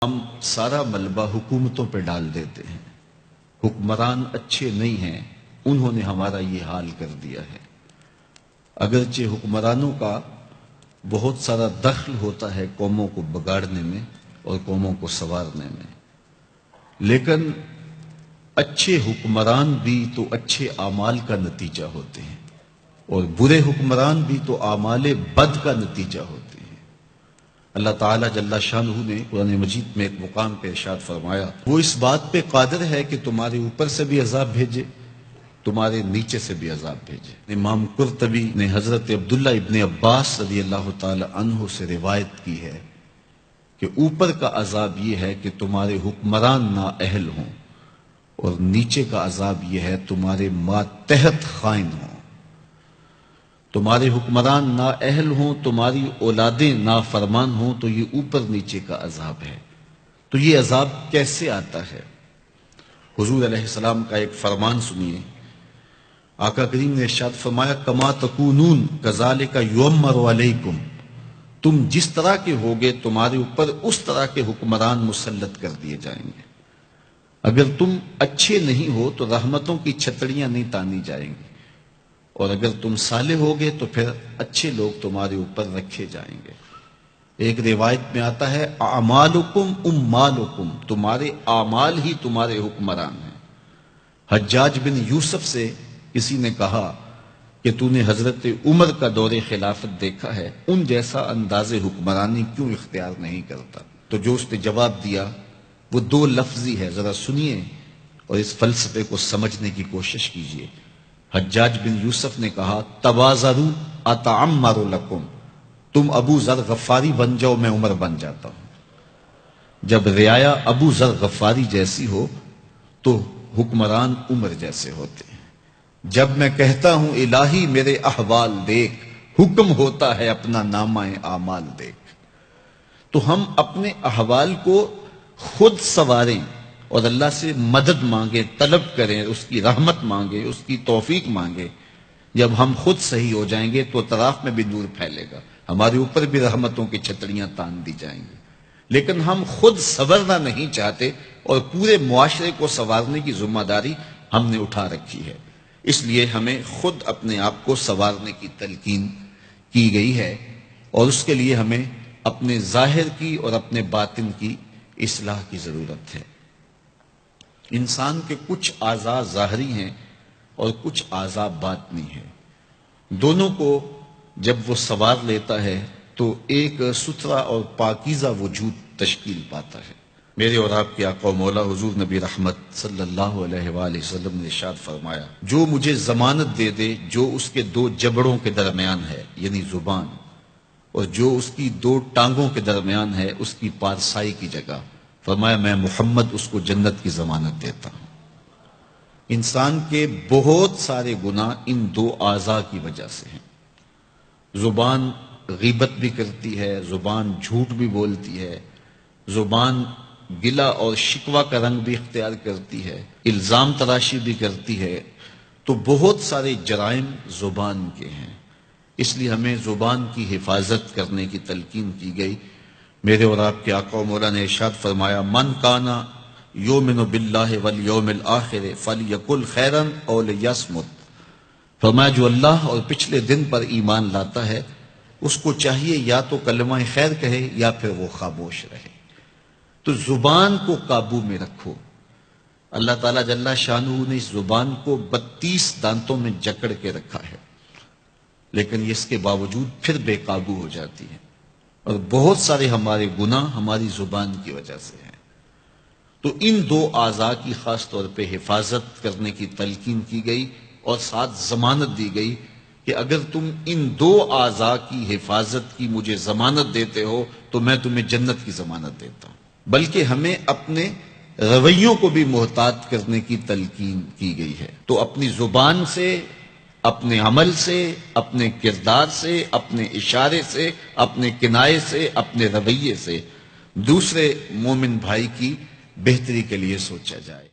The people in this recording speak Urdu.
ہم سارا ملبہ حکومتوں پہ ڈال دیتے ہیں. حکمران اچھے نہیں ہیں، انہوں نے ہمارا یہ حال کر دیا ہے. اگرچہ حکمرانوں کا بہت سارا دخل ہوتا ہے قوموں کو بگاڑنے میں اور قوموں کو سنوارنے میں، لیکن اچھے حکمران بھی تو اچھے اعمال کا نتیجہ ہوتے ہیں اور برے حکمران بھی تو اعمال بد کا نتیجہ ہوتے ہیں. اللہ تعالیٰ جل شانہ نے قرآن مجید میں ایک مقام پہ ارشاد فرمایا، وہ اس بات پہ قادر ہے کہ تمہارے اوپر سے بھی عذاب بھیجے، تمہارے نیچے سے بھی عذاب بھیجے. امام قرطبی نے حضرت عبداللہ ابن عباس رضی اللہ تعالی عنہ سے روایت کی ہے کہ اوپر کا عذاب یہ ہے کہ تمہارے حکمران نااہل ہوں، اور نیچے کا عذاب یہ ہے تمہارے ماتحت خائن ہوں. تمہارے حکمران نااہل ہوں، تمہاری اولادیں نافرمان ہوں، تو یہ اوپر نیچے کا عذاب ہے. تو یہ عذاب کیسے آتا ہے؟ حضور علیہ السلام کا ایک فرمان سنیے. آقا کریم نے ارشاد فرمایا، کما تکونون کذالک یؤمر علیکم، تم جس طرح کے ہوگے تمہارے اوپر اس طرح کے حکمران مسلط کر دیے جائیں گے. اگر تم اچھے نہیں ہو تو رحمتوں کی چھتڑیاں نہیں تانی جائیں گی، اور اگر تم صالح ہوگے تو پھر اچھے لوگ تمہارے اوپر رکھے جائیں گے. ایک روایت میں آتا ہے، اعمالکم امالکم، تمہارے اعمال ہی تمہارے حکمران ہیں. حجاج بن یوسف سے کسی نے کہا کہ تو نے حضرت عمر کا دور خلافت دیکھا ہے، ان جیسا انداز حکمرانی کیوں اختیار نہیں کرتا؟ تو جو اس نے جواب دیا وہ دو لفظی ہے، ذرا سنیے اور اس فلسفے کو سمجھنے کی کوشش کیجیے. حجاج بن یوسف نے کہا، تواضعوا اتعمر لکم، تم ابو ذر غفاری بن جاؤ، میں عمر بن جاتا ہوں. جب رعایا ابو ذر غفاری جیسی ہو تو حکمران عمر جیسے ہوتے ہیں. جب میں کہتا ہوں الہی میرے احوال دیکھ، حکم ہوتا ہے اپنا نامہ اعمال دیکھ. تو ہم اپنے احوال کو خود سنواریں اور اللہ سے مدد مانگیں، طلب کریں، اس کی رحمت مانگیں، اس کی توفیق مانگیں. جب ہم خود صحیح ہو جائیں گے تو اطراف میں بھی نور پھیلے گا، ہمارے اوپر بھی رحمتوں کی چھتڑیاں تان دی جائیں گی. لیکن ہم خود سنورنا نہیں چاہتے اور پورے معاشرے کو سنوارنے کی ذمہ داری ہم نے اٹھا رکھی ہے. اس لیے ہمیں خود اپنے آپ کو سنوارنے کی تلقین کی گئی ہے، اور اس کے لیے ہمیں اپنے ظاہر کی اور اپنے باطن کی اصلاح کی ضرورت ہے. انسان کے کچھ اعضاء ظاہری ہیں اور کچھ اعضاء باطنی ہیں. دونوں کو جب وہ سنوار لیتا ہے تو ایک ستھرا اور پاکیزہ وجود تشکیل پاتا ہے. میرے اور آپ کے آقا و مولا حضور نبی رحمت صلی اللہ علیہ وآلہ وسلم نے ارشاد فرمایا، جو مجھے ضمانت دے دے جو اس کے دو جبڑوں کے درمیان ہے، یعنی زبان، اور جو اس کی دو ٹانگوں کے درمیان ہے، اس کی پارسائی کی جگہ، فرمایا میں محمد اس کو جنت کی ضمانت دیتا ہوں. انسان کے بہت سارے گناہ ان دو اعضاء کی وجہ سے ہیں. زبان غیبت بھی کرتی ہے، زبان جھوٹ بھی بولتی ہے، زبان گلہ اور شکوہ کا رنگ بھی اختیار کرتی ہے، الزام تراشی بھی کرتی ہے. تو بہت سارے جرائم زبان کے ہیں. اس لیے ہمیں زبان کی حفاظت کرنے کی تلقین کی گئی. میرے اور آپ کے آقا و مولا نے ارشاد فرمایا، من کانا یؤمن باللہ والیوم الآخر فلیقل خیرا او لیصمت. فرمایا جو اللہ اور پچھلے دن پر ایمان لاتا ہے اس کو چاہیے یا تو کلمہ خیر کہے یا پھر وہ خاموش رہے. تو زبان کو قابو میں رکھو. اللہ تعالیٰ جل شانہ نے اس زبان کو 32 دانتوں میں جکڑ کے رکھا ہے، لیکن اس کے باوجود پھر بے قابو ہو جاتی ہے، اور بہت سارے ہمارے گناہ ہماری زبان کی وجہ سے ہیں. تو ان دو اعضاء کی خاص طور پہ حفاظت کرنے کی تلقین کی گئی، اور ساتھ ضمانت دی گئی کہ اگر تم ان دو اعضاء کی حفاظت کی مجھے ضمانت دیتے ہو تو میں تمہیں جنت کی ضمانت دیتا ہوں. بلکہ ہمیں اپنے رویوں کو بھی محتاط کرنے کی تلقین کی گئی ہے. تو اپنی زبان سے، اپنے عمل سے، اپنے کردار سے، اپنے اشارے سے، اپنے کنائے سے، اپنے رویے سے دوسرے مومن بھائی کی بہتری کے لیے سوچا جائے.